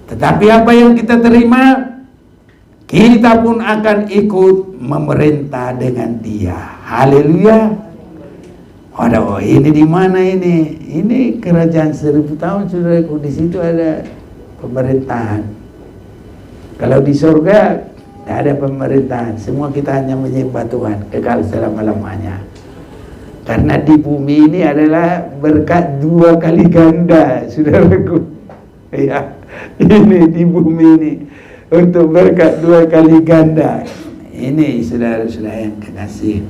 Tetapi apa yang kita terima, kita pun akan ikut memerintah dengan Dia. Haleluya. Waduh, ini di mana ini? Ini kerajaan 1000 tahun, saudaraku. Di situ ada pemerintahan. Kalau di surga tidak ada pemerintahan. Semua kita hanya menyembah Tuhan kekal selama-lamanya. Karena di bumi ini adalah berkat 2 kali ganda, saudaraku. Ya, ini di bumi ini untuk berkat 2 kali ganda. Ini saudara-saudara yang kekasih.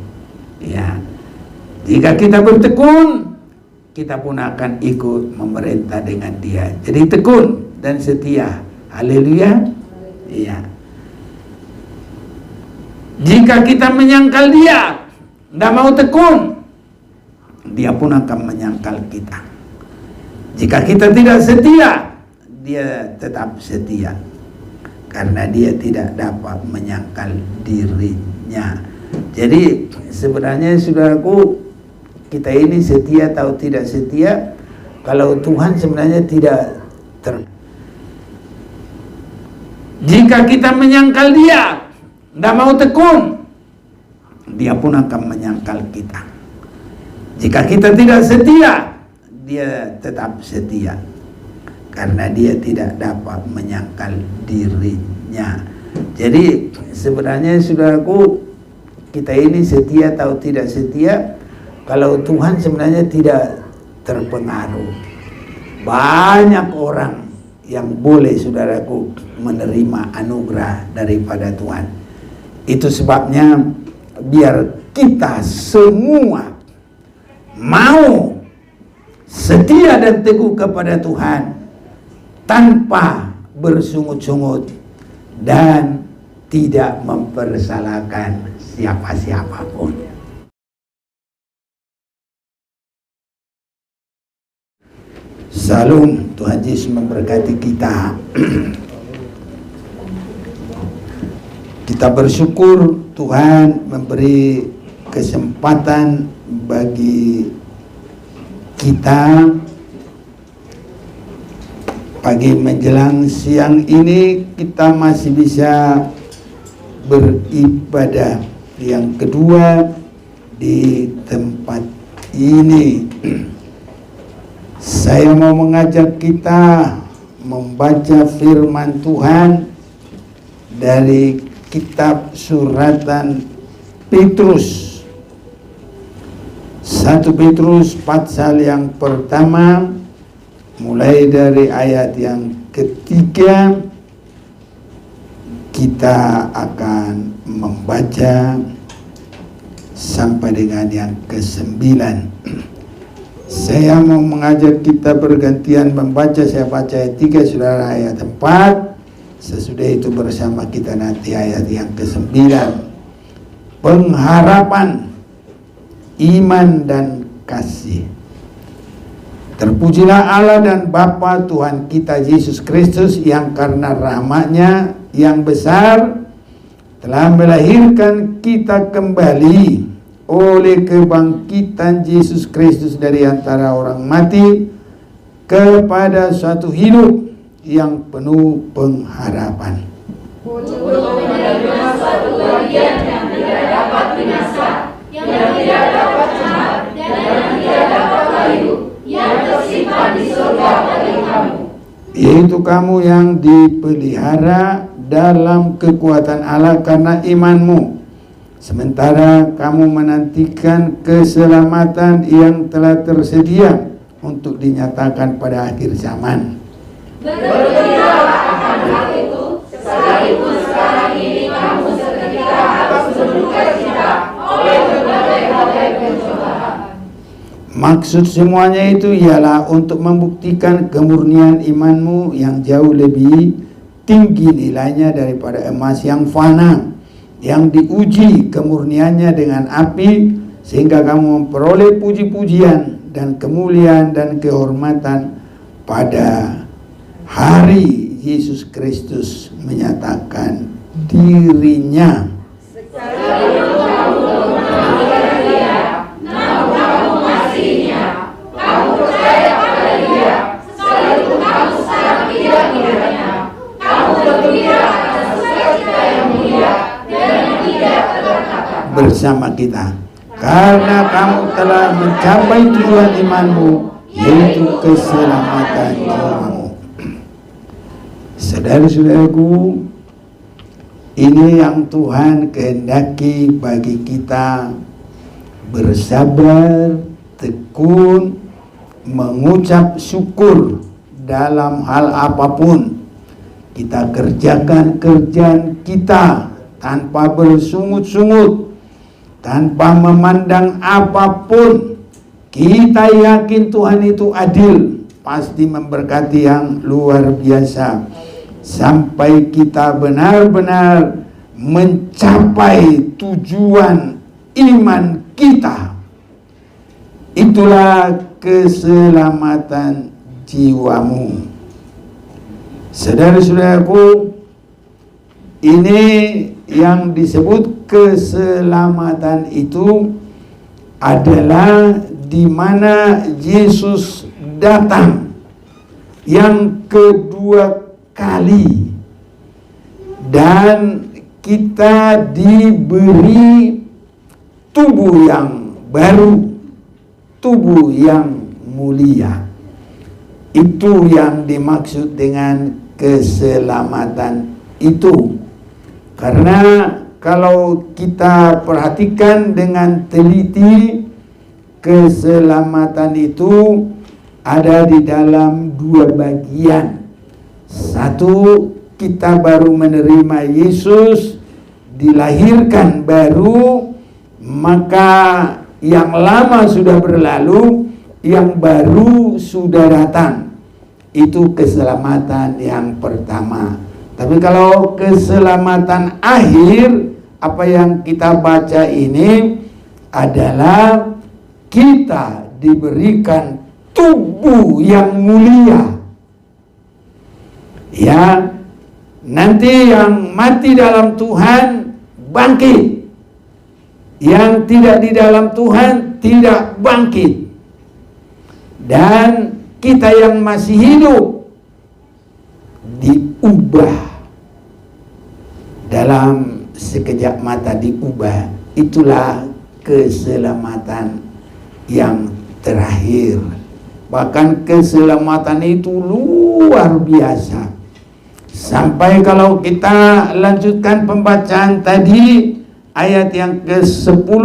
Ya, jika kita bertekun, kita pun akan ikut memerintah dengan Dia. Jadi tekun dan setia. Haleluya. Iya. Jika kita menyangkal Dia, tidak mau tekun, Dia pun akan menyangkal kita. Jika kita tidak setia, Dia tetap setia. Karena Dia tidak dapat menyangkal dirinya. Jadi sebenarnya saudaraku, kita ini setia atau tidak setia, kalau Tuhan sebenarnya tidak jika kita menyangkal Dia, tidak mau tekun, Dia pun akan menyangkal kita. Jika kita tidak setia, Dia tetap setia. Karena Dia tidak dapat menyangkal dirinya. Jadi sebenarnya saudaraku, kita ini setia atau tidak setia, kalau Tuhan sebenarnya tidak terpengaruh. Banyak orang yang boleh saudaraku menerima anugerah daripada Tuhan. Itu sebabnya biar kita semua mau setia dan teguh kepada Tuhan, tanpa bersungut-sungut dan tidak mempersalahkan siapa-siapapun. Salam, Tuhan Yesus memberkati kita. Kita bersyukur Tuhan memberi kesempatan bagi kita pagi menjelang siang ini kita masih bisa beribadah yang kedua di tempat ini. Saya mau mengajak kita membaca firman Tuhan dari kitab suratan Petrus. 1 Petrus pasal yang pertama, mulai dari ayat yang ketiga, kita akan membaca sampai dengan yang ke-9. Saya mau mengajak kita bergantian membaca. Saya baca ayat 3, saudara ayat 4. Sesudah itu bersama kita nanti ayat yang ke-9. Pengharapan, iman dan kasih. Terpujilah Allah dan Bapa Tuhan kita Yesus Kristus, yang karena rahmat-Nya yang besar telah melahirkan kita kembali oleh kebangkitan Yesus Kristus dari antara orang mati kepada suatu hidup yang penuh pengharapan. Untuk menerima suatu bagian yang tidak dapat binasa, yang tidak dapat cemat, dan yang tidak dapat layu, yang tersimpan di surga bagi kamu, yaitu kamu yang dipelihara dalam kekuatan Allah karena imanmu, sementara kamu menantikan keselamatan yang telah tersedia untuk dinyatakan pada akhir zaman. bergembiralah akan hal itu, sekalipun sekarang ini kamu seketika harus berduka cita oleh berbagai pencobaan. Maksud semuanya itu ialah untuk membuktikan kemurnian imanmu yang jauh lebih tinggi nilainya daripada emas yang fana, yang diuji kemurniannya dengan api, sehingga kamu memperoleh puji-pujian dan kemuliaan dan kehormatan pada hari Yesus Kristus menyatakan dirinya. bersama kita, karena kamu telah mencapai tujuan imanmu, yaitu keselamatan jiwamu. Saudara-saudaraku, ini yang Tuhan kehendaki bagi kita: bersabar, tekun, mengucap syukur dalam hal apapun. Kita kerjakan kerjaan kita tanpa bersungut-sungut, tanpa memandang apapun. Kita yakin Tuhan itu adil, pasti memberkati yang luar biasa, sampai kita benar-benar mencapai tujuan iman kita. Itulah keselamatan jiwamu. Saudara-saudaraku, ini yang disebut keselamatan itu adalah di mana Yesus datang yang kedua kali, dan kita diberi tubuh yang baru, tubuh yang mulia. Itu yang dimaksud dengan keselamatan itu. Karena kalau kita perhatikan dengan teliti, keselamatan itu ada di dalam dua bagian. Satu, kita baru menerima Yesus, dilahirkan baru, maka yang lama sudah berlalu, yang baru sudah datang. Itu keselamatan yang pertama. Tapi kalau keselamatan akhir, apa yang kita baca ini adalah kita diberikan tubuh yang mulia. Ya, nanti yang mati dalam Tuhan bangkit, yang tidak di dalam Tuhan tidak bangkit. Dan kita yang masih hidup diubah dalam sekejap mata, diubah. Itulah keselamatan yang terakhir. Bahkan keselamatan itu luar biasa. Sampai kalau kita lanjutkan pembacaan tadi, ayat yang ke-10,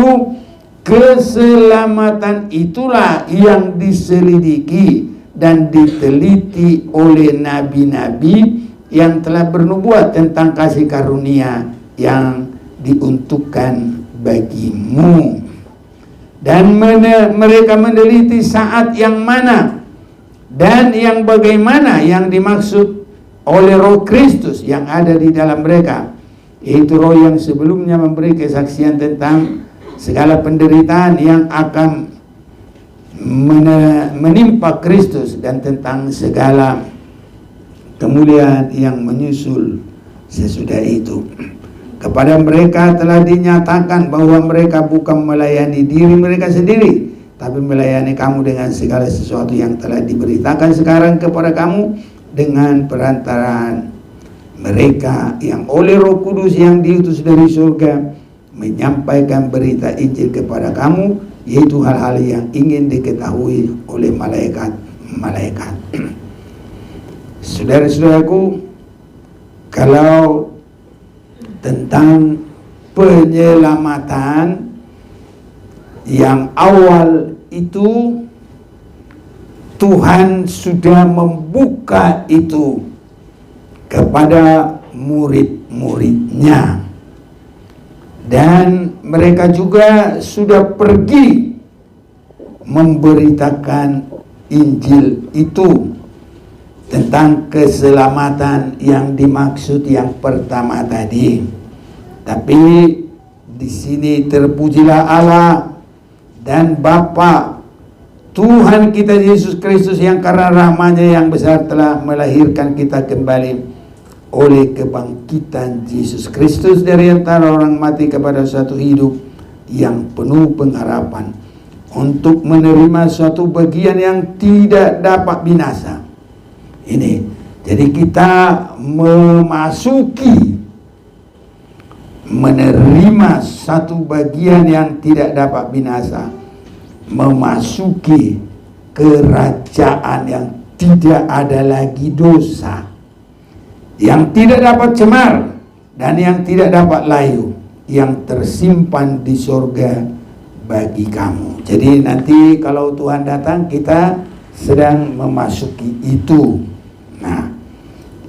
keselamatan itulah yang diselidiki dan diteliti oleh nabi-nabi yang telah bernubuat tentang kasih karunia yang diuntukkan bagimu. Dan mereka meneliti saat yang mana dan yang bagaimana yang dimaksud oleh Roh Kristus yang ada di dalam mereka, yaitu Roh yang sebelumnya memberi kesaksian tentang segala penderitaan yang akan menimpa Kristus dan tentang segala kemuliaan yang menyusul sesudah itu. Kepada mereka telah dinyatakan bahwa mereka bukan melayani diri mereka sendiri, tapi melayani kamu dengan segala sesuatu yang telah diberitakan sekarang kepada kamu dengan perantaraan mereka yang oleh Roh Kudus yang diutus dari surga menyampaikan berita Injil kepada kamu, yaitu hal-hal yang ingin diketahui oleh malaikat-malaikat. Saudara-saudaraku, kalau tentang penyelamatan yang awal itu, Tuhan sudah membuka itu kepada murid-muridnya, dan mereka juga sudah pergi memberitakan Injil itu tentang keselamatan yang dimaksud yang pertama tadi. Tapi di sini terpujilah Allah dan Bapa Tuhan kita Yesus Kristus, yang karena rahmat-Nya yang besar telah melahirkan kita kembali oleh kebangkitan Yesus Kristus dari antara orang mati kepada suatu hidup yang penuh pengharapan, untuk menerima suatu bagian yang tidak dapat binasa. Ini, jadi kita memasuki menerima satu bagian yang tidak dapat binasa, memasuki kerajaan yang tidak ada lagi dosa, yang tidak dapat cemar dan yang tidak dapat layu, yang tersimpan di surga bagi kamu. Jadi nanti kalau Tuhan datang, kita sedang memasuki itu. Nah,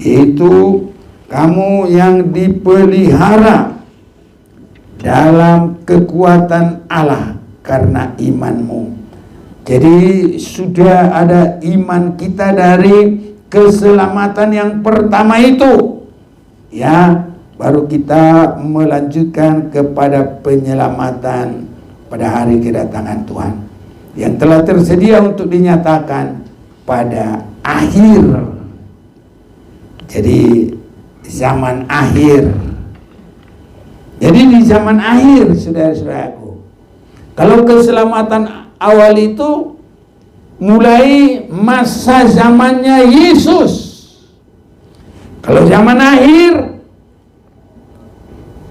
itu kamu yang dipelihara dalam kekuatan Allah karena imanmu. Jadi sudah ada iman kita dari keselamatan yang pertama itu, ya, baru kita melanjutkan kepada penyelamatan pada hari kedatangan Tuhan yang telah tersedia untuk dinyatakan pada akhir. Jadi zaman akhir. Jadi di zaman akhir, saudara-saudaraku, kalau keselamatan awal itu mulai masa zamannya Yesus. Kalau zaman akhir,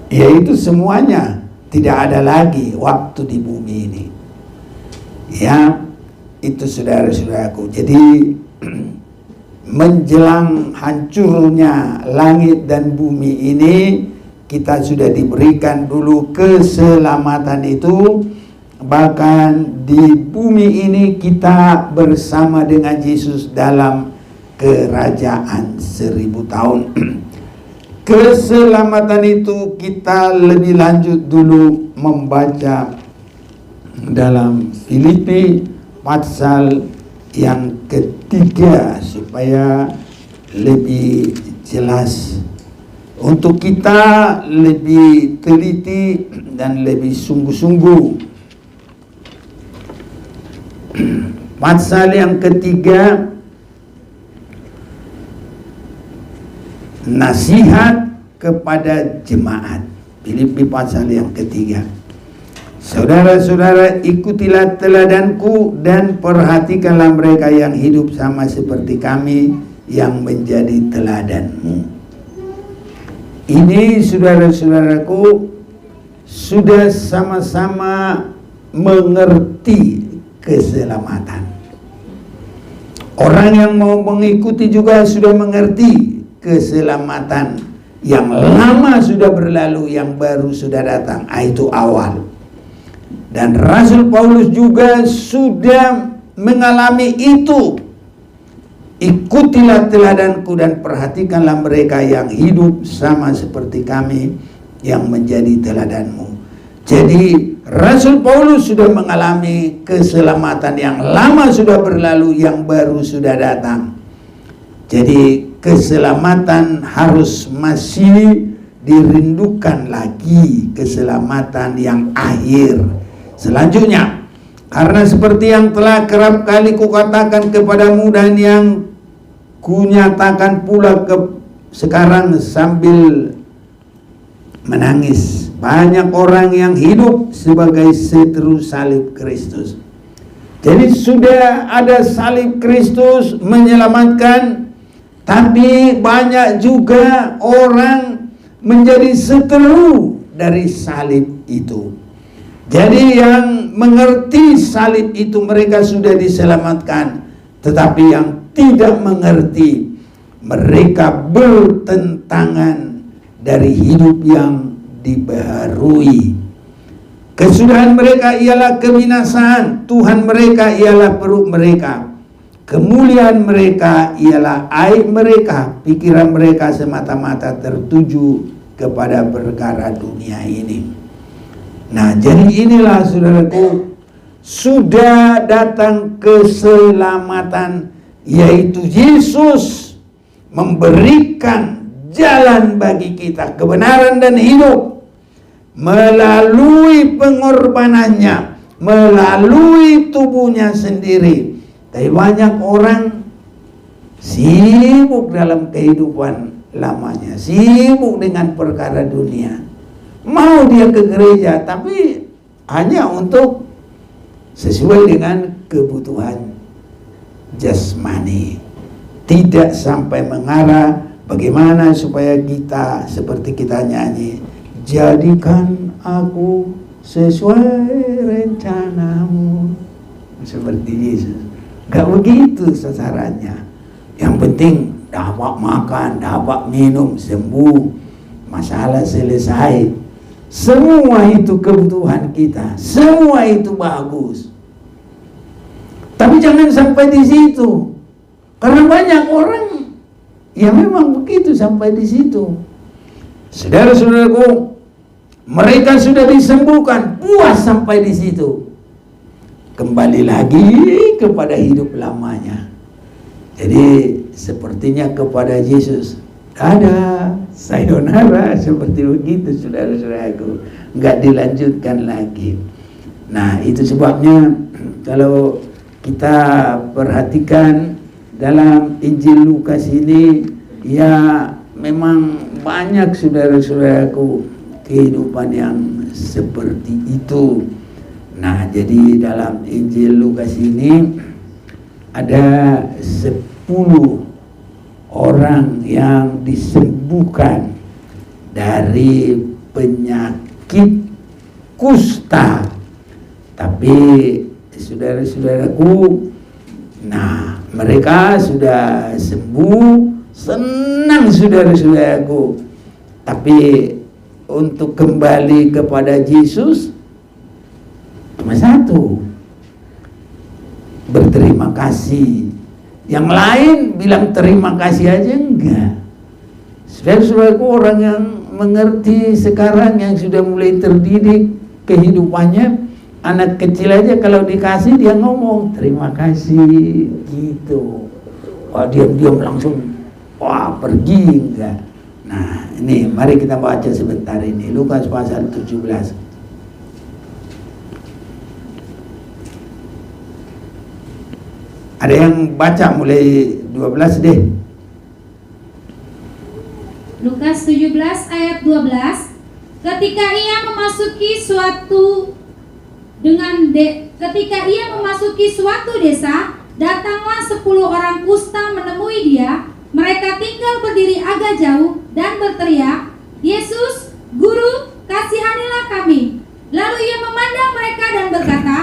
yaitu semuanya tidak ada lagi waktu di bumi ini. Ya, itu saudara-saudaraku. Jadi menjelang hancurnya langit dan bumi ini, kita sudah diberikan dulu keselamatan itu. Bahkan di bumi ini kita bersama dengan Yesus dalam kerajaan 1000 tahun. Keselamatan itu kita lebih lanjut dulu membaca dalam Filipi pasal yang ketiga supaya lebih jelas untuk kita lebih teliti dan lebih sungguh-sungguh. Pasal yang ketiga, nasihat kepada jemaat. Filipi pasal yang ketiga. Saudara-saudara, ikutilah teladanku dan perhatikanlah mereka yang hidup sama seperti kami yang menjadi teladanmu. Ini saudara-saudaraku sudah sama-sama mengerti keselamatan. Orang yang mau mengikuti juga sudah mengerti keselamatan yang lama sudah berlalu, yang baru sudah datang. Itu awal. Dan Rasul Paulus juga sudah mengalami itu. Ikutilah teladanku dan perhatikanlah mereka yang hidup sama seperti kami yang menjadi teladanmu. Jadi Rasul Paulus sudah mengalami keselamatan yang lama sudah berlalu, yang baru sudah datang. Jadi keselamatan harus masih dirindukan lagi, keselamatan yang akhir. Selanjutnya, karena seperti yang telah kerap kali kukatakan kepadamu dan yang kunyatakan pula sekarang sambil menangis, banyak orang yang hidup sebagai seteru salib Kristus. Jadi sudah ada salib Kristus menyelamatkan, tapi banyak juga orang menjadi seteru dari salib itu. Jadi yang mengerti salib itu mereka sudah diselamatkan, tetapi yang tidak mengerti mereka bertentangan dari hidup yang dibaharui. Kesudahan mereka ialah kebinasaan, Tuhan mereka ialah perut mereka, kemuliaan mereka ialah aib mereka, pikiran mereka semata-mata tertuju kepada perkara dunia ini. Nah, jadi inilah saudaraku, sudah datang keselamatan, yaitu Yesus memberikan jalan bagi kita, kebenaran dan hidup melalui pengorbanannya, melalui tubuhnya sendiri. Tapi banyak orang sibuk dalam kehidupan lamanya, sibuk dengan perkara dunia. Mau dia ke gereja, tapi hanya untuk sesuai dengan kebutuhan jasmani, tidak sampai mengarah bagaimana supaya kita, seperti kita nyanyi, jadikan aku sesuai rencanamu. Seperti Yesus. Gak begitu sasarannya. Yang penting dapat makan, dapat minum, sembuh, masalah selesai. Semua itu kebutuhan kita, semua itu bagus. Tapi jangan sampai di situ. Karena banyak orang yang memang begitu sampai di situ. Saudara-saudaraku, mereka sudah disembuhkan, puas sampai di situ. Kembali lagi kepada hidup lamanya. Jadi sepertinya kepada Yesus, ada sayonara, seperti begitu saudara-saudaraku, nggak dilanjutkan lagi. Nah, itu sebabnya kalau kita perhatikan dalam Injil Lukas ini, ya memang banyak saudara-saudaraku kehidupan yang seperti itu. Nah, jadi dalam Injil Lukas ini ada 10 orang yang disembuhkan dari penyakit kusta. Tapi saudara-saudaraku, nah mereka sudah sembuh, senang saudara-saudaraku. Tapi untuk kembali kepada Yesus cuma satu, berterima kasih. Yang lain bilang terima kasih aja enggak. Saudara-saudaraku, orang yang mengerti sekarang, yang sudah mulai terdidik kehidupannya, anak kecil aja kalau dikasih dia ngomong terima kasih gitu. Wah, diam-diam langsung wah pergi enggak. Nah, ini mari kita baca sebentar ini Lukas pasal 17. Ada yang baca mulai 12 deh. Lukas 17 ayat 12. Ketika ia memasuki suatu desa, datanglah 10 orang kusta menemui dia. Mereka tinggal berdiri agak jauh dan berteriak, "Yesus, Guru, kasihanilah kami." Lalu ia memandang mereka dan berkata,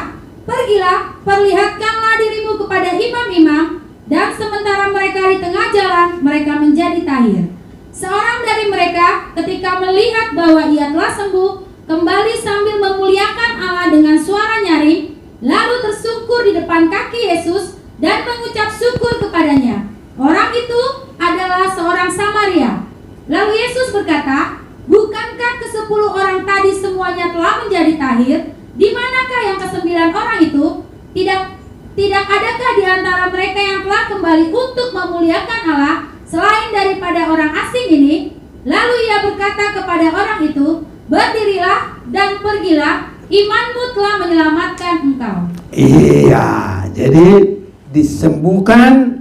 "Pergilah, perlihatkanlah dirimu kepada imam-imam." Dan sementara mereka di tengah jalan, mereka menjadi tahir. Seorang dari mereka ketika melihat bahwa ia telah sembuh, kembali sambil memuliakan Allah dengan suara nyaring, lalu tersungkur di depan kaki Yesus dan mengucap syukur kepadanya. Orang itu adalah seorang Samaria. Lalu Yesus berkata, "Bukankah ke-10 orang tadi semuanya telah menjadi tahir? Di manakah yang ke-9 orang itu? Tidak adakah di antara mereka yang telah kembali untuk memuliakan Allah selain daripada orang asing ini?" Lalu ia berkata kepada orang itu, "Berdirilah dan pergilah, imanmu telah menyelamatkan engkau." Iya, jadi disembuhkan,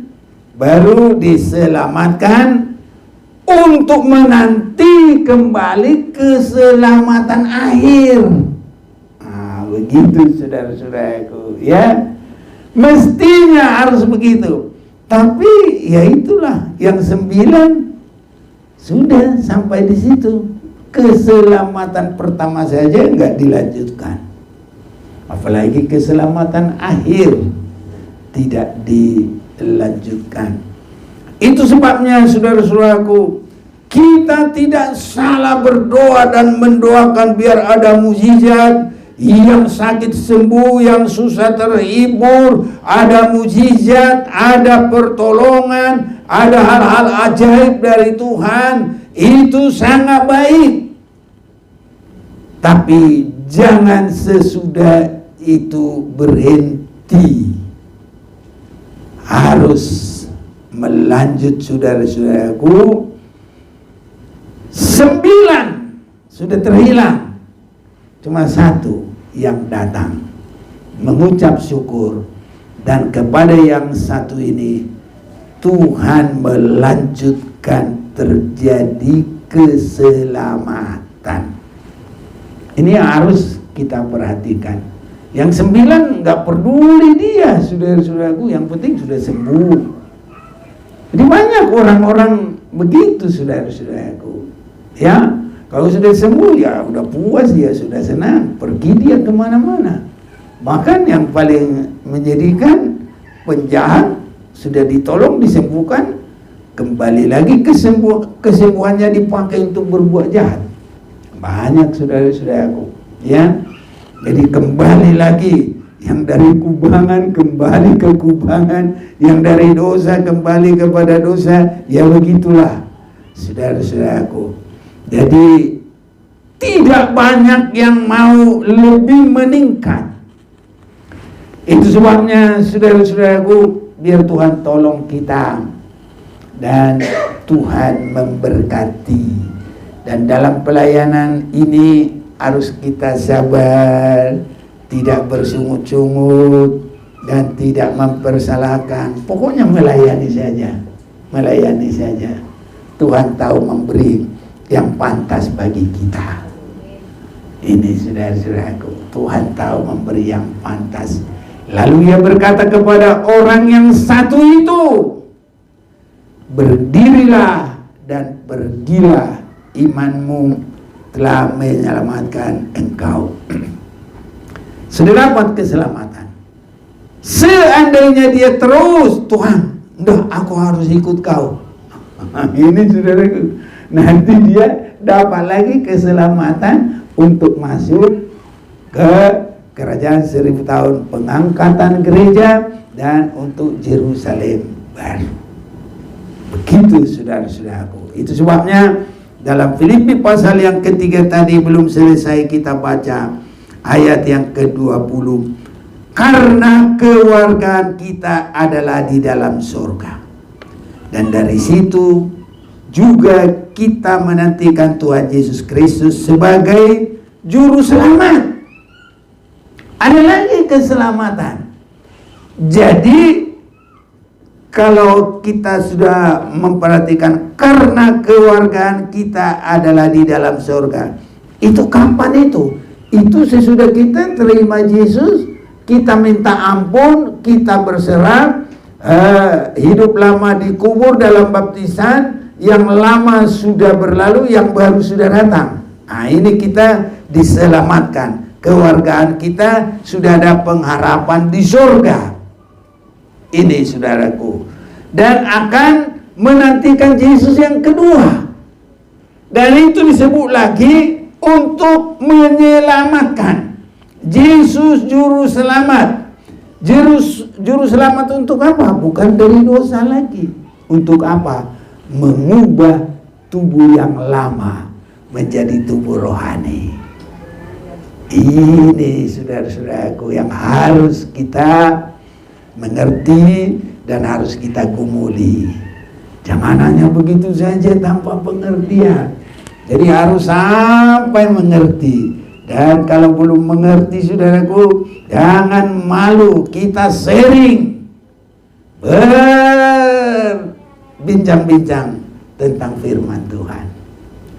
baru diselamatkan untuk menanti kembali keselamatan akhir. Nah, begitu saudara-saudaraku, ya. Mestinya harus begitu. Tapi ya itulah, yang 9 sudah sampai di situ. Keselamatan pertama saja enggak dilanjutkan, apalagi keselamatan akhir tidak dilanjutkan. Itu sebabnya saudara-saudaraku, kita tidak salah berdoa dan mendoakan biar ada mukjizat, yang sakit sembuh, yang susah terhibur, ada mukjizat, ada pertolongan, ada hal-hal ajaib dari Tuhan. Itu sangat baik. Tapi jangan sesudah itu berhenti. Harus melanjut saudara-saudaraku. 9 sudah terhilang, cuma 1 yang datang mengucap syukur. Dan kepada yang 1 ini Tuhan melanjutkan, terjadi keselamatan. Ini yang harus kita perhatikan. Yang 9 nggak peduli dia, saudara-saudaraku, yang penting sudah sembuh. Jadi banyak orang-orang begitu, saudara-saudaraku, ya. Kalau sudah sembuh ya udah puas, dia sudah senang, pergi dia kemana-mana. Bahkan yang paling menjadikan, penjahat sudah ditolong, disembuhkan, kembali lagi kesembuhannya dipakai untuk berbuat jahat. Banyak saudara-saudaraku, ya. Jadi kembali lagi, yang dari kubangan kembali ke kubangan, yang dari dosa kembali kepada dosa, ya begitulah saudara-saudaraku. Jadi tidak banyak yang mau lebih meningkat. Itu sebabnya saudara-saudaraku, biar Tuhan tolong kita dan Tuhan memberkati. Dan dalam pelayanan ini harus kita sabar, tidak bersungut-sungut dan tidak mempersalahkan. Pokoknya melayani saja, melayani saja. Tuhan tahu memberi yang pantas bagi kita. Ini saudara-saudaraku, Tuhan tahu memberi yang pantas. Lalu ia berkata kepada orang yang satu itu, berdirilah dan pergilah, imanmu telah menyelamatkan engkau. Sudah dapat keselamatan. Seandainya dia terus, Tuhan, enggak, aku harus ikut kau. Ini saudaraku, nanti dia dapat lagi keselamatan untuk masuk ke kerajaan 1000 tahun, pengangkatan gereja, dan untuk Yerusalem baru. Begitu saudara-saudaraku. Itu sebabnya dalam Filipi pasal yang ketiga tadi belum selesai kita baca ayat yang ke-20. Karena kewargaan kita adalah di dalam surga. Dan dari situ juga kita menantikan Tuhan Yesus Kristus sebagai juru selamat. Ada lagi keselamatan. Jadi kalau kita sudah memperhatikan karena kewargaan kita adalah di dalam surga, itu kapan itu? Itu sesudah kita terima Yesus, kita minta ampun, kita berserah, hidup lama dikubur dalam baptisan, yang lama sudah berlalu, yang baru sudah datang. Nah, ini kita diselamatkan. Kewargaan kita sudah ada pengharapan di surga. Ini saudaraku. Dan akan menantikan Yesus yang kedua. Dan itu disebut lagi untuk menyelamatkan. Yesus juru selamat. Juru selamat untuk apa? Bukan dari dosa lagi. Untuk apa? Mengubah tubuh yang lama menjadi tubuh rohani. Ini saudara-saudaraku yang harus kita mengerti dan harus kita gumuli. Jangan hanya begitu saja tanpa pengertian. Jadi harus sampai mengerti. Dan kalau belum mengerti saudaraku, jangan malu, kita sharing, berbincang-bincang tentang firman Tuhan.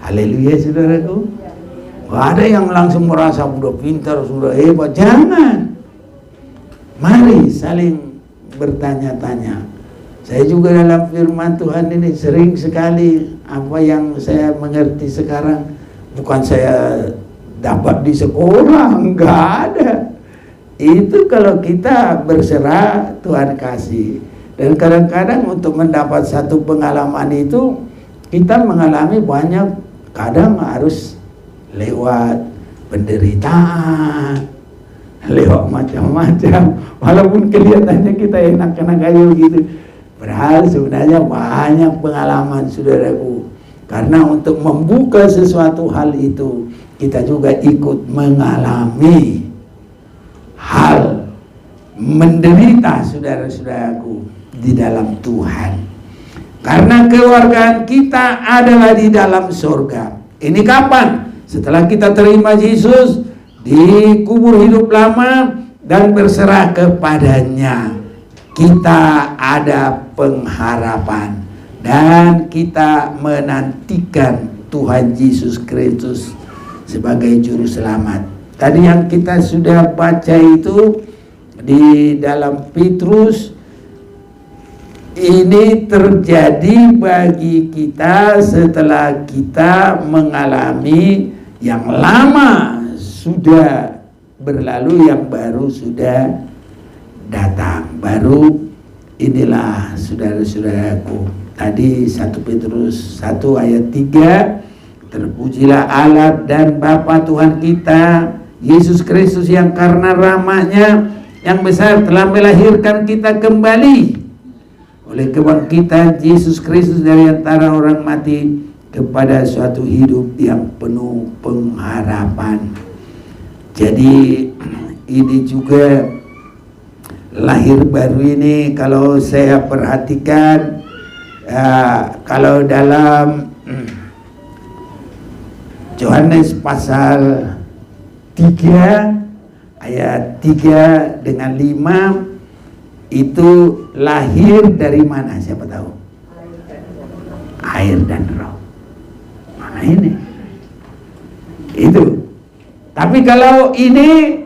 Haleluya saudaraku. Gak ada yang langsung merasa sudah pintar, sudah hebat. Jangan. Mari saling bertanya-tanya. Saya juga dalam firman Tuhan ini sering sekali apa yang saya mengerti sekarang bukan saya dapat di sekolah, enggak ada. Itu kalau kita berserah, Tuhan kasih. Dan kadang-kadang untuk mendapat satu pengalaman itu kita mengalami banyak, kadang harus lewat penderitaan, lewat macam-macam, walaupun kelihatannya kita enak-enak aja gitu, padahal sebenarnya banyak pengalaman saudaraku. Karena untuk membuka sesuatu hal itu, kita juga ikut mengalami hal menderita saudara-saudaraku di dalam Tuhan. Karena kewargaan kita adalah di dalam surga. Ini kapan? Setelah kita terima Yesus, dikubur hidup lama dan berserah kepadanya, kita ada pengharapan dan kita menantikan Tuhan Yesus Kristus sebagai juru selamat. Tadi yang kita sudah baca itu di dalam Petrus ini terjadi bagi kita setelah kita mengalami yang lama sudah berlalu, yang baru sudah datang. Baru inilah saudara-saudaraku, tadi 1 Petrus 1 ayat 3, terpujilah Allah dan Bapa Tuhan kita Yesus Kristus yang karena rahmat-Nya yang besar telah melahirkan kita kembali oleh kebangkitan Yesus Kristus dari antara orang mati kepada suatu hidup yang penuh pengharapan. Jadi ini juga lahir baru ini, kalau saya perhatikan, kalau dalam Yohanes pasal 3 ayat 3 dengan 5, itu lahir dari mana? Siapa tahu? Air dan roh. Mana ini? Itu. Tapi kalau ini,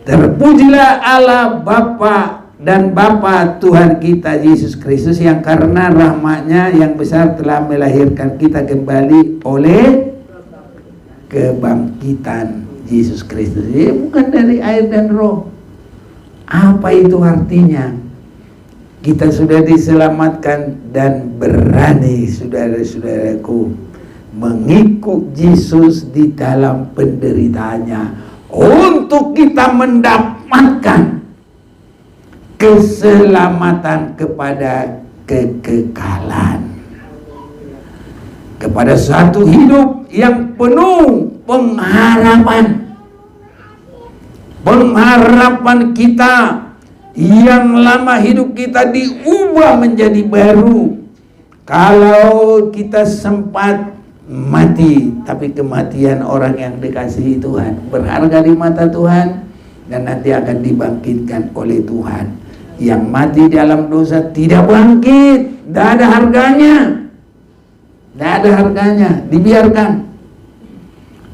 terpujilah Allah Bapa dan Bapa Tuhan kita Yesus Kristus yang karena rahmat-Nya yang besar telah melahirkan kita kembali oleh kebangkitan Yesus Kristus. Bukan dari air dan roh. Apa itu artinya? Kita sudah diselamatkan dan berani, saudara-saudaraku, mengikut Yesus di dalam penderitaannya untuk kita mendapatkan keselamatan kepada kekekalan, kepada suatu hidup yang penuh pengharapan. Pengharapan kita yang lama, hidup kita diubah menjadi baru. Kalau kita sempat mati, tapi kematian orang yang dikasihi Tuhan berharga di mata Tuhan, dan nanti akan dibangkitkan oleh Tuhan. Yang mati dalam dosa tidak bangkit, tidak ada harganya, tidak ada harganya, dibiarkan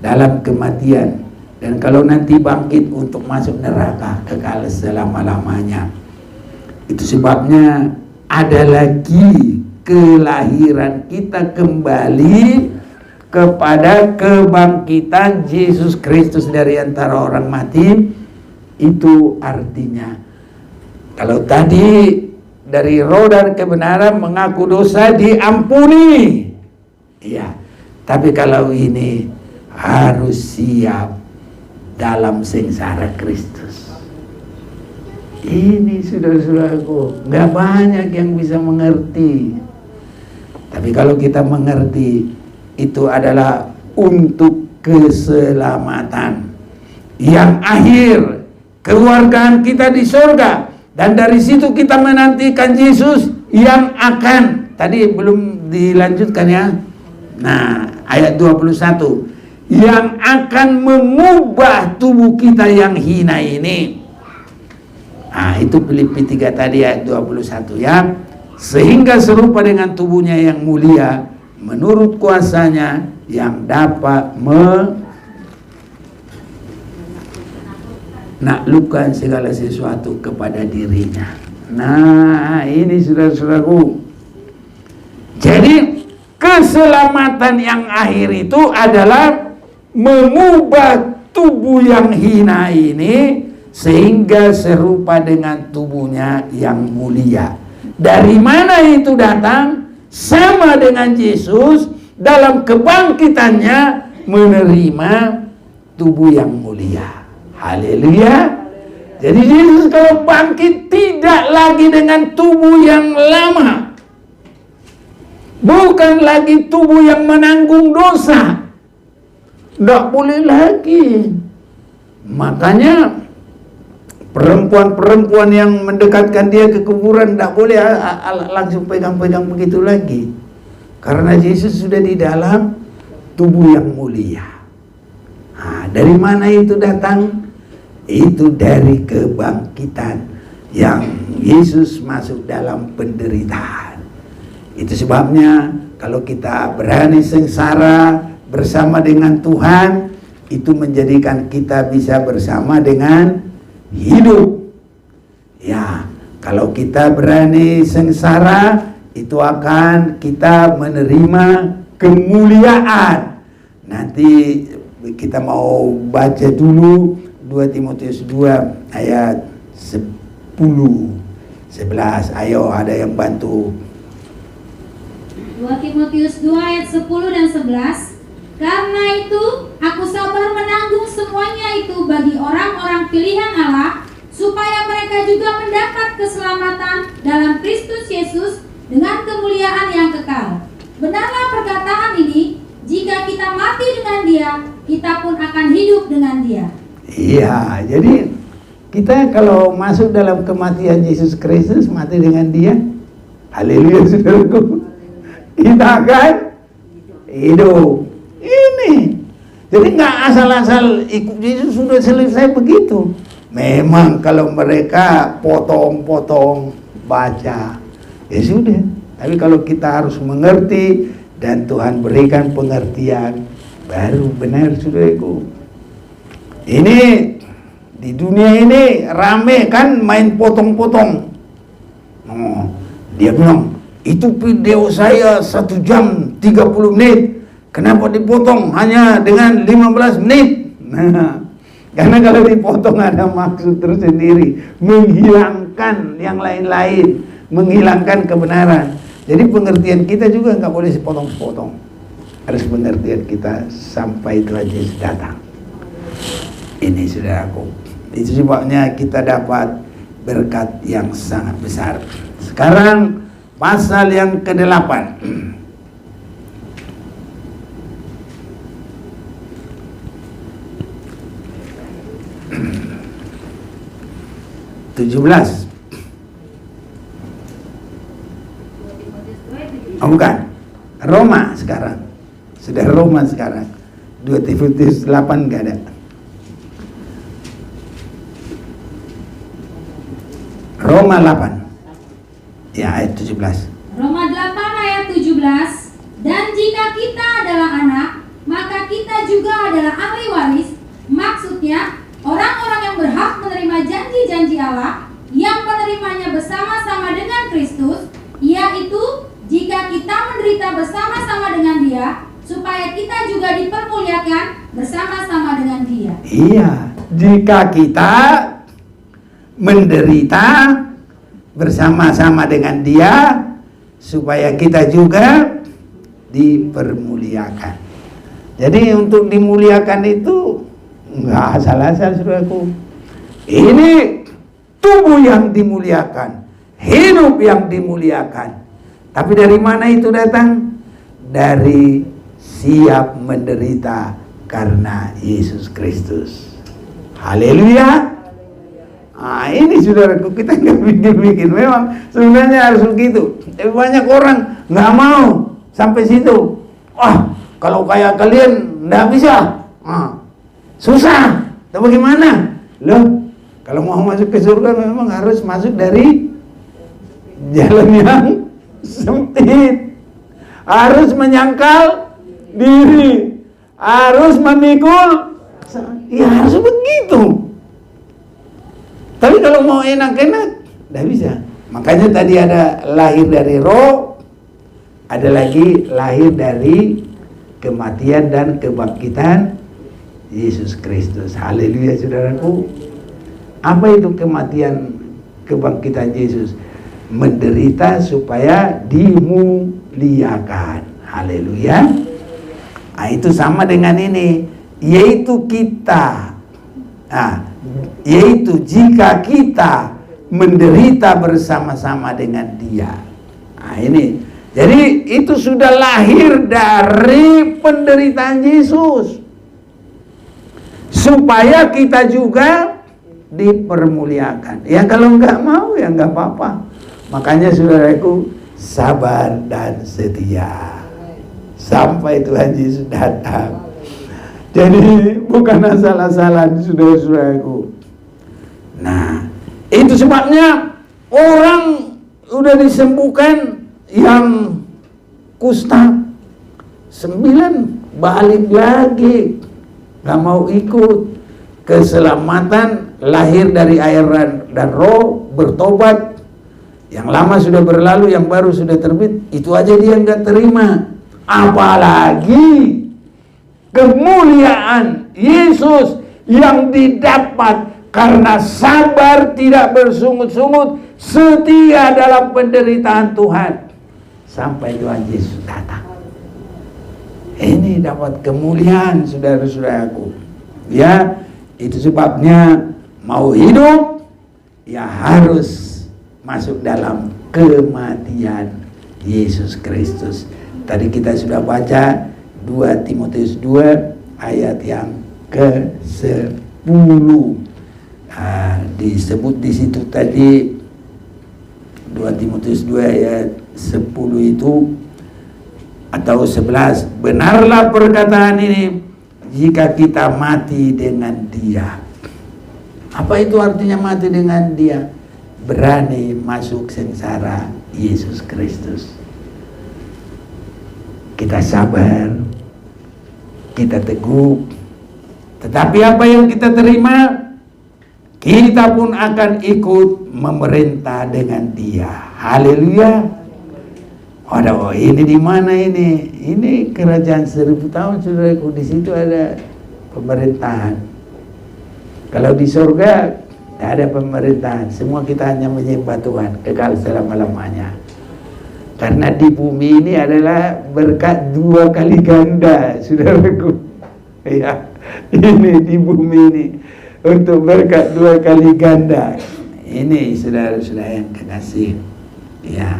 dalam kematian. Dan kalau nanti bangkit untuk masuk neraka kekal selama-lamanya. Itu sebabnya ada lagi kelahiran kita kembali kepada kebangkitan Yesus Kristus dari antara orang mati. Itu artinya, kalau tadi dari roh dan kebenaran mengaku dosa diampuni, iya. Tapi kalau ini harus siap dalam sengsara Kristus. Ini saudara-saudaraku, nggak banyak yang bisa mengerti. Tapi kalau kita mengerti, itu adalah untuk keselamatan yang akhir, keluargaan kita di surga, dan dari situ kita menantikan Yesus yang akan, tadi belum dilanjutkan ya. Nah, ayat 21, yang akan mengubah tubuh kita yang hina ini. Nah, itu Filipi 3 tadi ayat 21 ya. Sehingga serupa dengan tubuhnya yang mulia menurut kuasanya yang dapat menaklukkan segala sesuatu kepada dirinya. Nah, ini saudara-saudaraku. Jadi keselamatan yang akhir itu adalah mengubah tubuh yang hina ini sehingga serupa dengan tubuhnya yang mulia. Dari mana itu datang? Sama dengan Yesus dalam kebangkitannya menerima tubuh yang mulia. Haleluya. Jadi Yesus kalau bangkit tidak lagi dengan tubuh yang lama, bukan lagi tubuh yang menanggung dosa. Tidak boleh lagi. Makanya perempuan-perempuan yang mendekatkan dia ke kuburan tidak boleh langsung pegang-pegang begitu lagi. Karena Yesus sudah di dalam tubuh yang mulia. Nah, dari mana itu datang? Itu dari kebangkitan yang Yesus masuk dalam penderitaan. Itu sebabnya kalau kita berani sengsara bersama dengan Tuhan, itu menjadikan kita bisa bersama dengan hidup. Ya, Kalau kita berani sengsara, itu akan kita menerima kemuliaan. Nanti kita mau baca dulu 2 Timotius 2 ayat 10-11. Ayo, ada yang bantu. 2 Timotius 2 ayat 10 dan 11. Karena itu aku sabar menanggung semuanya itu bagi orang-orang pilihan Allah, supaya mereka juga mendapat keselamatan dalam Kristus Yesus dengan kemuliaan yang kekal. Benarlah perkataan ini, jika kita mati dengan Dia, kita pun akan hidup dengan Dia. Iya, jadi kita kalau masuk dalam kematian Yesus Kristus, mati dengan Dia, haleluya saudaraku, kita akan hidup. Ini jadi nggak asal-asal ikut Yesus sudah selesai begitu. Memang kalau mereka potong-potong baca, ya sudah. Tapi kalau kita harus mengerti dan Tuhan berikan pengertian, baru benar saudaraku. Ini di dunia ini rame kan main potong-potong. Oh, dia bilang itu video saya 1 jam 30 menit. Kenapa dipotong hanya dengan 15 menit? Nah, karena kalau dipotong ada maksud tersendiri, menghilangkan yang lain-lain, menghilangkan kebenaran. Jadi pengertian kita juga nggak boleh sepotong-sepotong. Harus pengertian kita sampai Tuhan Yesus datang. Ini saudaraku. Itu sebabnya kita dapat berkat yang sangat besar. Sekarang pasal yang ke-8. 17. Oh bukan, Roma sekarang. Sudah Roma sekarang. 2 Timotius 8 enggak ada. Roma 8. Ya, ayat 17. Roma 8 ayat 17. Dan jika kita adalah anak, maka kita juga adalah ahli waris. Maksudnya orang-orang yang berhak menerima janji-janji Allah, yang menerimanya bersama-sama dengan Kristus, yaitu jika kita menderita bersama-sama dengan Dia, supaya kita juga dipermuliakan bersama-sama dengan Dia. Iya, jika kita menderita bersama-sama dengan Dia, supaya kita juga dipermuliakan. Jadi untuk dimuliakan itu nggak asal-asal saudaraku. Ini tubuh yang dimuliakan, hidup yang dimuliakan. Tapi dari mana itu datang? Dari siap menderita karena Yesus Kristus. Haleluya. Nah, ini saudaraku, kita nggak bikin-bikin. Memang sebenarnya harus begitu. Tapi banyak orang nggak mau sampai situ. Wah, kalau kayak kalian nggak bisa. Susah. Tapi bagaimana? Loh, kalau mau masuk ke surga memang harus masuk dari jalan yang sempit. Harus menyangkal diri. Harus memikul. Ya harus begitu. Tapi kalau mau enak-enak, tidak bisa. Makanya tadi ada lahir dari roh, ada lagi lahir dari kematian dan kebangkitan Yesus Kristus. Haleluya saudaraku. Apa itu kematian kebangkitan Yesus? Menderita supaya dimuliakan. Haleluya. Nah, itu sama dengan ini, yaitu kita. Yaitu jika kita menderita bersama-sama dengan Dia. Nah, ini. Jadi itu sudah lahir dari penderitaan Yesus. Supaya kita juga dipermuliakan. Ya kalau nggak mau ya nggak apa-apa. Makanya saudaraku, sabar dan setia sampai Tuhan Yesus datang. Jadi bukan asal-asalan saudara-saudaraku. Nah, itu sebabnya orang udah disembuhkan yang kusta 9 balik lagi, nggak mau ikut keselamatan lahir dari air dan roh, bertobat Yang lama sudah berlalu, yang baru sudah terbit, itu aja dia nggak terima. Apalagi kemuliaan Yesus yang didapat karena sabar, tidak bersungut-sungut, setia dalam penderitaan Tuhan sampai Tuhan Yesus datang. Ini dapat kemuliaan, saudara-saudaraku. Ya, itu sebabnya mau hidup ya harus masuk dalam kematian Yesus Kristus. Tadi kita sudah baca 2 Timotius 2 ayat yang ke-10. Disebut di situ tadi 2 Timotius 2 ayat 10 itu atau 11. Benarlah perkataan ini, jika kita mati dengan Dia. Apa itu artinya mati dengan Dia? Berani masuk sengsara Yesus Kristus. Kita sabar, kita teguh, tetapi apa yang kita terima, kita pun akan ikut memerintah dengan Dia. Haleluya. Waduh, ini di mana ini? Ini kerajaan 1000 tahun, saudaraku. Di situ ada pemerintahan. Kalau di surga tidak ada pemerintahan, semua kita hanya menyembah Tuhan kekal selama-lamanya. Karena di bumi ini adalah berkat 2 kali ganda, saudaraku. Ya, ini di bumi ini untuk berkat 2 kali ganda. Ini saudara-saudara yang kekasih. Ya,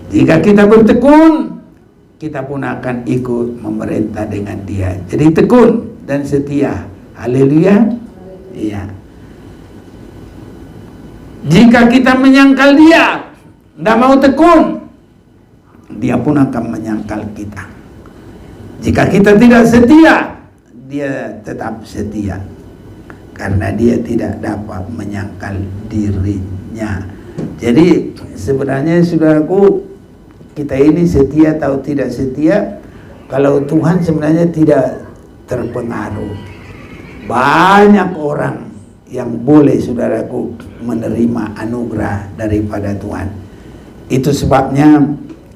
jika kita bertekun, kita pun akan ikut memerintah dengan Dia. Jadi tekun dan setia. Haleluya. Iya. Jika kita menyangkal Dia, tidak mau tekun, Dia pun akan menyangkal kita. Jika kita tidak setia, Dia tetap setia, karena Dia tidak dapat menyangkal dirinya. Jadi sebenarnya saudaraku, kita ini setia atau tidak setia, kalau Tuhan sebenarnya tidak terpengaruh. Banyak orang yang boleh saudaraku menerima anugerah daripada Tuhan. Itu sebabnya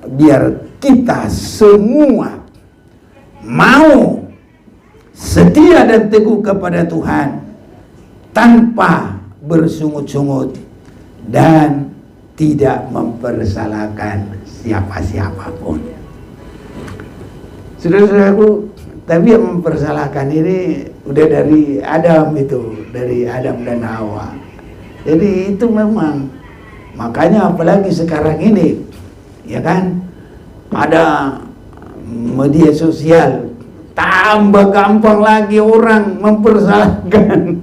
biar kita semua mau setia dan teguh kepada Tuhan tanpa bersungut-sungut dan tidak mempersalahkan siapa-siapapun. Saudara-saudaraku, tapi yang mempersalahkan ini udah dari Adam itu, dari Adam dan Hawa. Jadi itu memang, makanya apalagi sekarang ini, ya kan, ada media sosial, tambah gampang lagi orang mempersalahkan,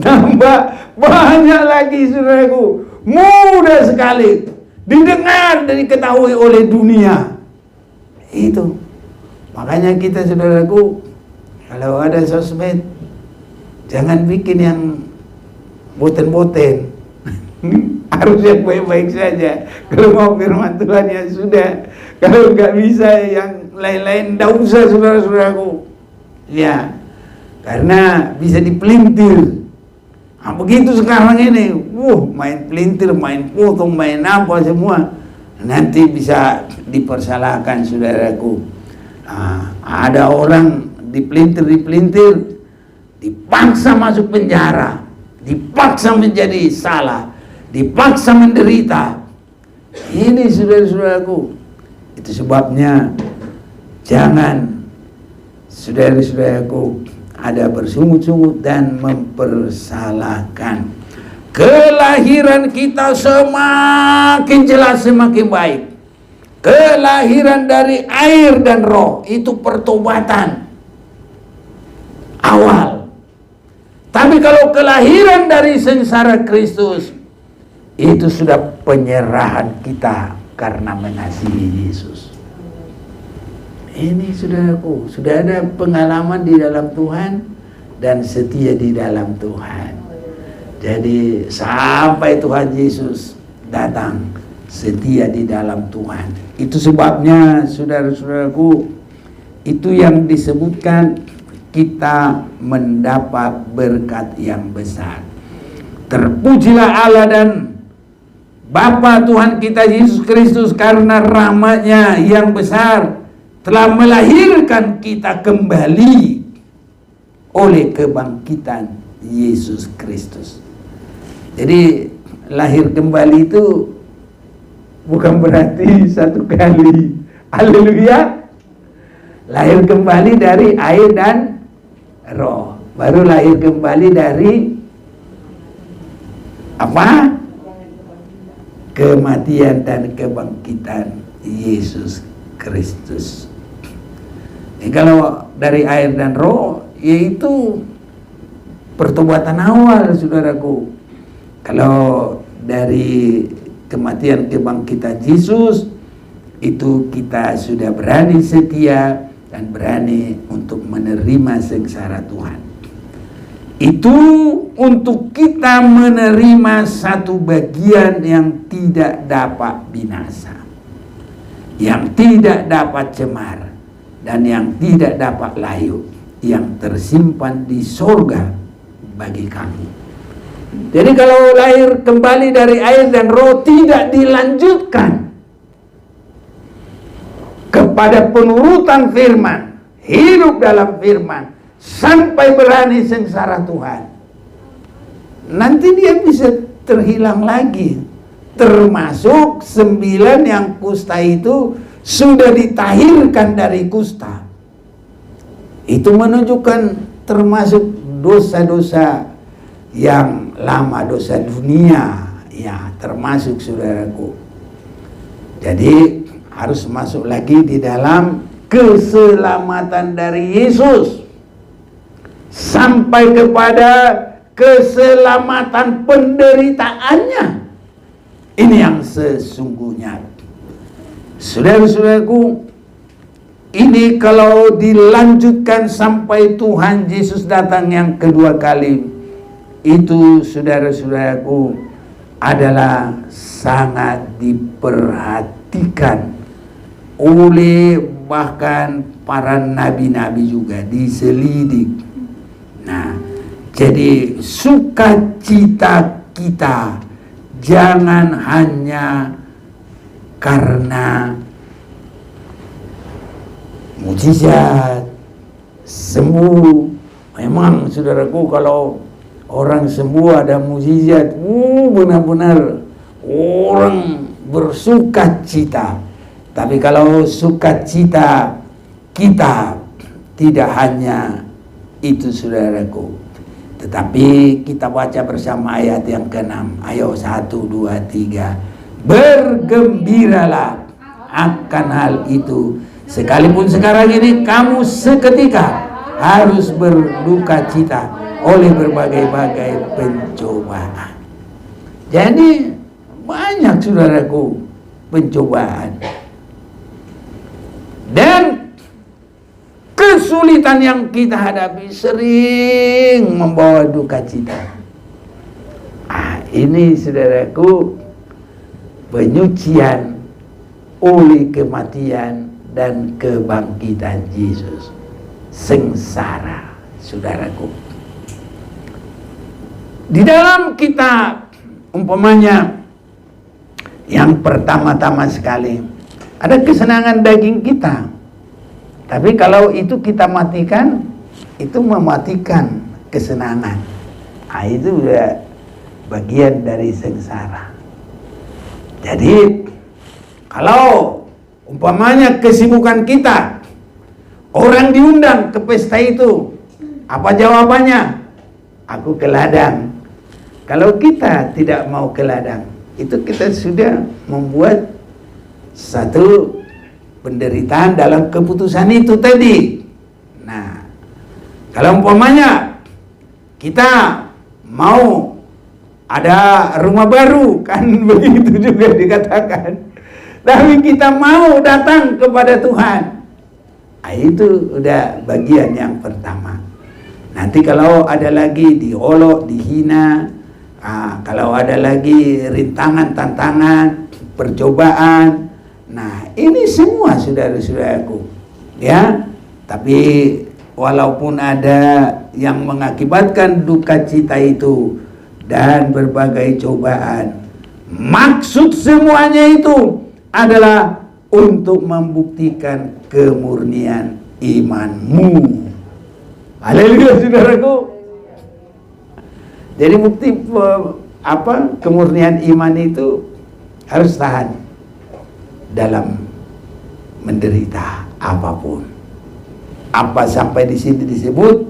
tambah banyak lagi saudaraku, mudah sekali didengar dan diketahui oleh dunia. Itu makanya kita saudaraku, kalau ada sosmed, jangan bikin yang boten-boten. Harus yang baik-baik saja. Kalau mau firman Tuhan ya sudah. Kalau nggak bisa yang lain-lain, nggak usah saudara-saudaraku. Ya, karena bisa dipelintir. Nah, begitu sekarang ini, main pelintir, main potong, main apa semua, nanti bisa dipersalahkan saudaraku. Nah, ada orang dipelintir, dipaksa masuk penjara, dipaksa menjadi salah, dipaksa menderita. Ini saudara-saudaraku. Itu sebabnya jangan saudara-saudaraku ada bersungut-sungut dan mempersalahkan. Kelahiran kita semakin jelas, semakin baik. Kelahiran dari air dan roh itu pertobatan awal. Tapi kalau kelahiran dari sengsara Kristus, itu sudah penyerahan kita karena mengasihi Yesus. Ini saudaraku, sudah ada pengalaman di dalam Tuhan dan setia di dalam Tuhan. Jadi sampai Tuhan Yesus datang, setia di dalam Tuhan. Itu sebabnya saudara-saudaraku, itu yang disebutkan kita mendapat berkat yang besar. Terpujilah Allah dan Bapa Tuhan kita Yesus Kristus karena rahmat-Nya yang besar telah melahirkan kita kembali oleh kebangkitan Yesus Kristus. Jadi lahir kembali itu bukan berarti satu kali. Haleluya. Lahir kembali dari air dan roh. Baru lahir kembali dari apa? Kematian dan kebangkitan Yesus Kristus. Kalau dari air dan roh, yaitu pertobatan awal, saudaraku. Kalau dari kematian kebangkitan Yesus, itu kita sudah berani setia dan berani untuk menerima sengsara Tuhan. Itu untuk kita menerima satu bagian yang tidak dapat binasa, yang tidak dapat cemar, dan yang tidak dapat layu, yang tersimpan di sorga bagi kami. Jadi kalau lahir kembali dari air dan roh tidak dilanjutkan kepada penurutan firman, hidup dalam firman, sampai berani sengsara Tuhan, nanti dia bisa terhilang lagi. Termasuk 9 yang kusta itu sudah ditahirkan dari kusta. Itu menunjukkan termasuk dosa-dosa yang lama, dosa dunia, ya, termasuk, saudaraku. Jadi harus masuk lagi di dalam keselamatan dari Yesus sampai kepada keselamatan penderitaannya. Ini yang sesungguhnya. Saudara-saudaraku, ini kalau dilanjutkan sampai Tuhan Yesus datang yang kedua kali, itu, saudara-saudaraku, adalah sangat diperhatikan oleh bahkan para nabi-nabi juga, diselidik. Nah, jadi sukacita kita jangan hanya karena mujizat, sembuh. Memang, saudaraku, kalau orang sembuh ada mujizat, benar-benar orang bersukacita. Tapi kalau sukacita kita tidak hanya itu, saudaraku, tetapi kita baca bersama ayat yang ke-6. Ayo, 1, 2, 3. Bergembiralah akan hal itu, sekalipun sekarang ini kamu seketika harus berduka cita oleh berbagai-bagai pencobaan. Jadi banyak, saudaraku, pencobaan dan kesulitan yang kita hadapi sering membawa duka cita. Ini, saudaraku, penyucian oleh kematian dan kebangkitan Yesus. Sengsara, saudaraku. Di dalam kitab, umpamanya yang pertama-tama sekali, ada kesenangan daging kita. Tapi kalau itu kita matikan, itu mematikan kesenangan. Itu udah bagian dari sengsara. Jadi kalau umpamanya kesibukan kita, orang diundang ke pesta itu, apa jawabannya? Aku ke ladang. Kalau kita tidak mau ke ladang, itu kita sudah membuat satu penderitaan dalam keputusan itu tadi. Nah, kalau umpamanya kita mau ada rumah baru, kan begitu juga dikatakan. Tapi kita mau datang kepada Tuhan. Itu udah bagian yang pertama. Nanti kalau ada lagi diolok, dihina, kalau ada lagi rintangan, tantangan, percobaan, nah ini semua, saudara-saudaraku, ya. Tapi walaupun ada yang mengakibatkan duka cita itu dan berbagai cobaan, Maksud semuanya itu adalah untuk membuktikan kemurnian imanmu. Haleluya, saudaraku. Jadi bukti kemurnian iman itu harus tahan dalam menderita apapun. Apa sampai di sini disebut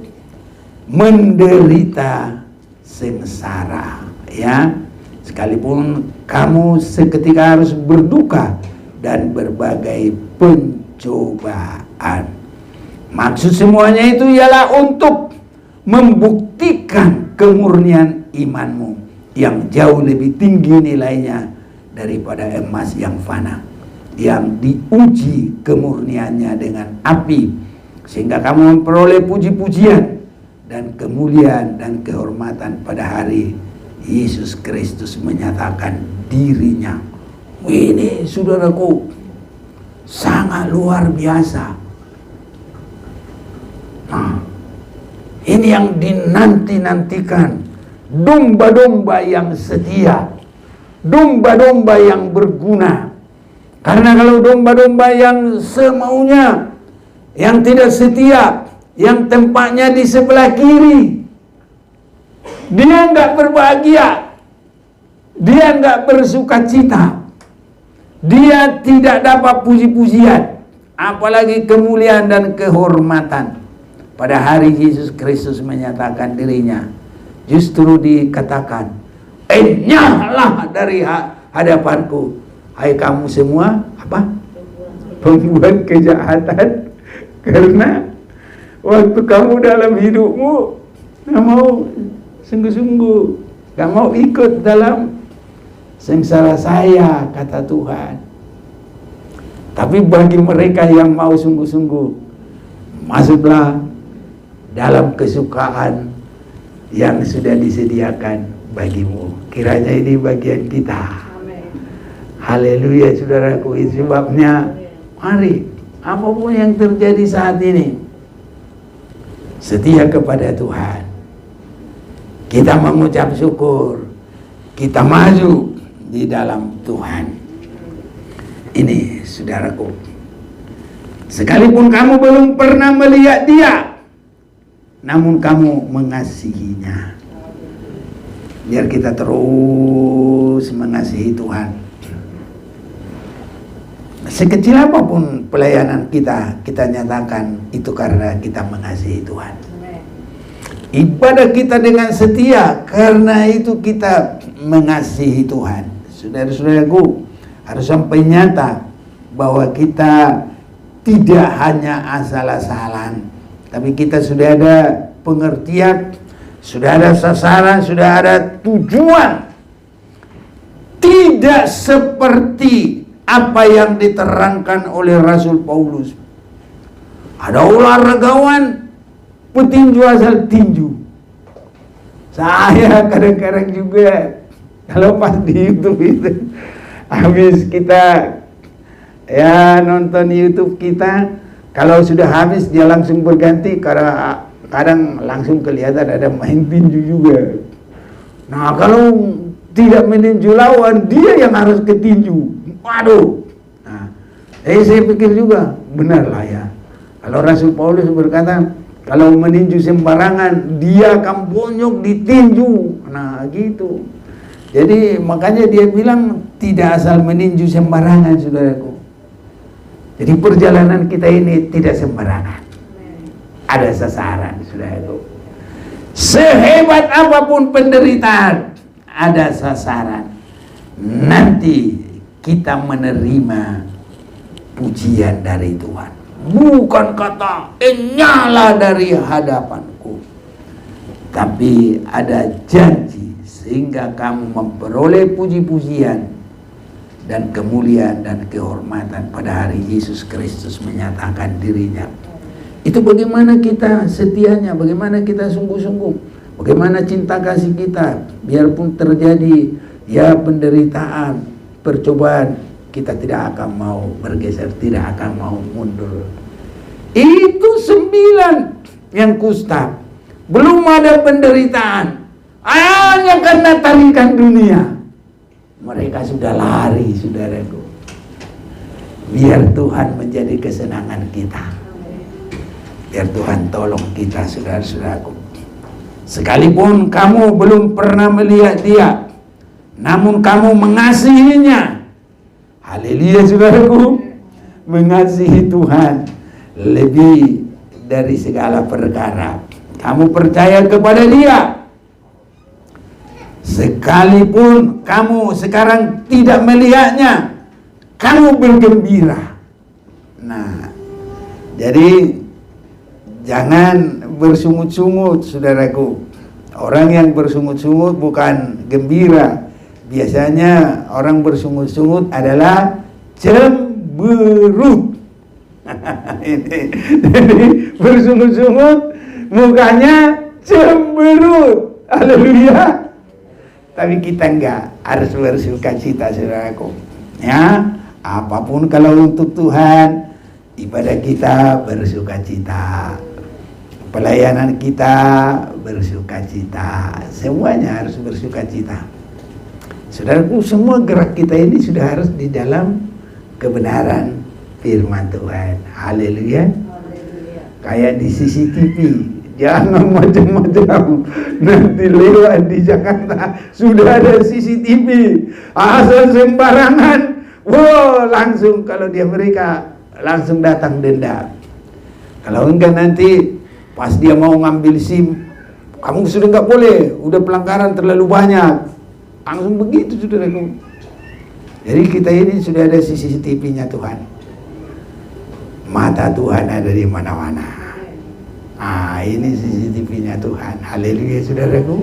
menderita sengsara, ya. Sekalipun kamu seketika harus berduka dan berbagai pencobaan. Maksud semuanya itu ialah untuk membuktikan kemurnian imanmu yang jauh lebih tinggi nilainya daripada emas yang fana, yang diuji kemurniannya dengan api, sehingga kamu memperoleh puji-pujian dan kemuliaan dan kehormatan pada hari Yesus Kristus menyatakan dirinya. Ini, saudaraku, sangat luar biasa. Nah, ini yang dinanti-nantikan, domba-domba yang setia, domba-domba yang berguna. Karena kalau domba-domba yang semaunya, yang tidak setia, yang tempatnya di sebelah kiri, dia enggak berbahagia, dia enggak bersuka cita, dia tidak dapat puji-pujian, apalagi kemuliaan dan kehormatan. Pada hari Yesus Kristus menyatakan dirinya, justru dikatakan, enyahlah dari hadapanku, hai kamu semua pembuat kejahatan, karena waktu kamu dalam hidupmu gak mau sungguh-sungguh, gak mau ikut dalam sengsara saya, kata Tuhan. Tapi bagi mereka yang mau sungguh-sungguh, masuklah dalam kesukaan yang sudah disediakan bagimu. Kiranya ini bagian kita. Haleluya, saudaraku. Itu sebabnya mari, apapun yang terjadi saat ini, setia kepada Tuhan. Kita mengucap syukur, kita maju di dalam Tuhan. Ini, saudaraku, sekalipun kamu belum pernah melihat Dia, namun kamu mengasihinya. Biar kita terus mengasihi Tuhan. Sekecil apapun pelayanan kita, kita nyatakan itu karena kita mengasihi Tuhan. Ibadah kita dengan setia, karena itu kita mengasihi Tuhan. Saudara-saudaraku, harus sampai nyata bahwa kita tidak hanya asal-asalan, tapi kita sudah ada pengertian, sudah ada sasaran, sudah ada tujuan. Tidak seperti apa yang diterangkan oleh Rasul Paulus. Ada olahragawan petinju asal tinju. Saya kadang-kadang juga kalau pas di YouTube itu, habis kita ya nonton YouTube kita, kalau sudah habis dia langsung berganti, karena kadang langsung kelihatan ada main tinju juga. Nah, kalau tidak meninju lawan, dia yang harus ketinju. Waduh. Nah, saya pikir juga benar lah ya. Kalau Rasul Paulus berkata, kalau meninju sembarangan, dia akan bonyok ditinju. Nah, gitu. Jadi makanya dia bilang tidak asal meninju sembarangan, saudaraku. Jadi perjalanan kita ini tidak sembarangan. Ada sasaran, saudaraku. Sehebat apapun penderitaan, ada sasaran. Nanti kita menerima pujian dari Tuhan. Bukan kata enyahlah dari hadapanku, tapi ada janji sehingga kamu memperoleh puji-pujian dan kemuliaan dan kehormatan pada hari Yesus Kristus menyatakan dirinya. Itu bagaimana kita setianya, bagaimana kita sungguh-sungguh, bagaimana cinta kasih kita, biarpun terjadi ya penderitaan, percobaan, kita tidak akan mau bergeser, tidak akan mau mundur. Itu 9 yang kusta, belum ada penderitaan, hanya karena tarikan dunia. Mereka sudah lari, saudaraku. Biar Tuhan menjadi kesenangan kita. Biar Tuhan tolong kita, saudara-saudaraku. Sekalipun kamu belum pernah melihat Dia, namun kamu mengasihinya. Haleluya, saudaraku. Mengasihi Tuhan lebih dari segala perkara. Kamu percaya kepada Dia. Sekalipun kamu sekarang tidak melihatnya, kamu bergembira. Nah, jadi jangan bersungut-sungut, saudaraku. Orang yang bersungut-sungut bukan gembira. Biasanya orang bersungut-sungut adalah cemberut. Jadi bersungut-sungut mukanya cemberut. Haleluya. Tapi kita enggak, harus bersuka cita, saudaraku. Ya, apapun kalau untuk Tuhan, ibadah kita bersuka cita, pelayanan kita bersuka cita, semuanya harus bersuka cita. Saudaraku, semua gerak kita ini sudah harus di dalam kebenaran firman Tuhan. Haleluya. Kayak di CCTV, jangan macam-macam. Nanti lewat di Jakarta sudah ada CCTV, asal sembarangan, wow, langsung kalau dia mereka langsung datang denda. Kalau enggak nanti pas dia mau ngambil SIM, kamu sudah enggak boleh, udah pelanggaran terlalu banyak. Langsung begitu, saudaraku. Jadi kita ini sudah ada CCTV-nya Tuhan. Mata Tuhan ada di mana-mana. Ini CCTV-nya Tuhan. Haleluya, saudaraku.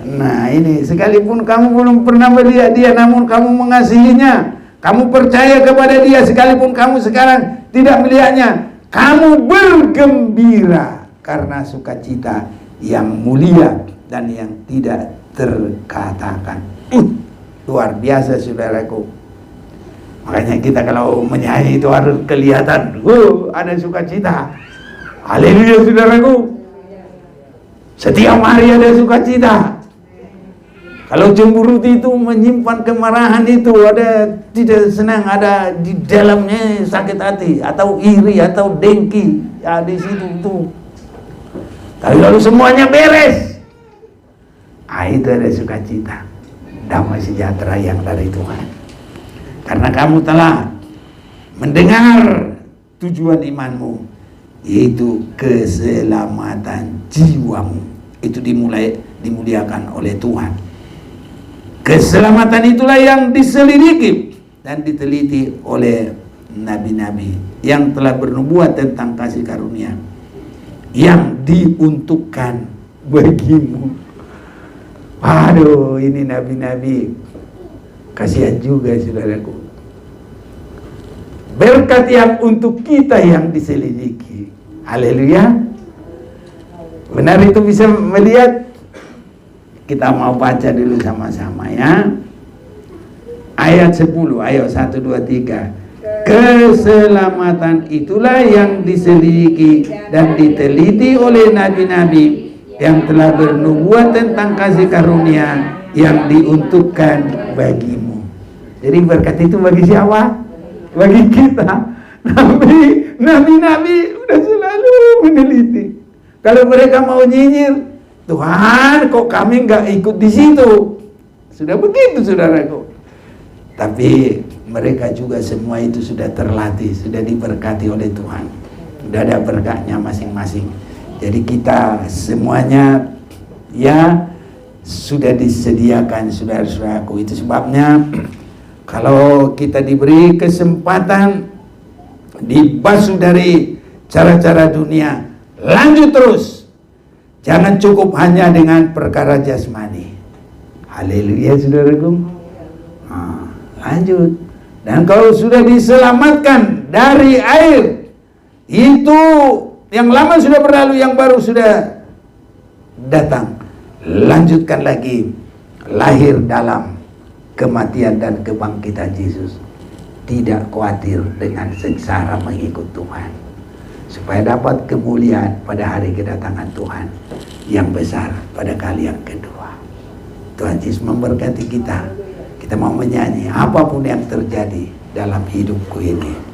Nah, ini sekalipun kamu belum pernah melihat Dia, namun kamu mengasihinya, kamu percaya kepada Dia, sekalipun kamu sekarang tidak melihatnya, kamu bergembira karena sukacita yang mulia dan yang tidak terkatakan. Luar biasa, saudaraku. Makanya kita kalau menyanyi itu harus kelihatan, ada sukacita. Haleluya, saudaraku. Setiap hari ada sukacita. Kalau cemburut itu menyimpan kemarahan, itu ada tidak senang, ada di dalamnya sakit hati atau iri atau dengki, ya di situ tuh. Tapi lalu semuanya beres, itu ada sukacita, damai sejahtera yang dari Tuhan. Karena kamu telah mendengar tujuan imanmu, yaitu keselamatan jiwamu. Itu dimuliakan oleh Tuhan. Keselamatan itulah yang diselidiki dan diteliti oleh nabi-nabi yang telah bernubuat tentang kasih karunia yang diuntukkan bagimu. Aduh, ini nabi-nabi, kasihan juga, saudaraku. Berkat yang untuk kita yang diselidiki. Haleluya. Benar itu bisa melihat. Kita mau baca dulu sama-sama, ya. Ayat 10, ayo 1, 2, 3. Keselamatan itulah yang diselidiki dan diteliti oleh nabi-nabi yang telah bernubuat tentang kasih karunia yang diuntukkan bagimu. Jadi berkat itu bagi siapa? Bagi kita. Nabi-nabi udah selalu meneliti. Kalau mereka mau nyinyir, Tuhan, kok kami nggak ikut di situ? Sudah begitu, saudaraku. Tapi mereka juga semua itu sudah terlatih, sudah diberkati oleh Tuhan. Sudah ada berkatnya masing-masing. Jadi kita semuanya ya sudah disediakan, saudara-saudaraku. Itu sebabnya kalau kita diberi kesempatan dibasuh dari cara-cara dunia, lanjut terus. Jangan cukup hanya dengan perkara jasmani. Haleluya, saudaraku. Lanjut. Dan kalau sudah diselamatkan dari air, itu yang lama sudah berlalu, yang baru sudah datang. Lanjutkan lagi, lahir dalam kematian dan kebangkitan Yesus. Tidak khawatir dengan sengsara mengikut Tuhan, supaya dapat kemuliaan pada hari kedatangan Tuhan yang besar pada kali yang kedua. Tuhan Yesus memberkati kita. Kita mau menyanyi apapun yang terjadi dalam hidupku ini.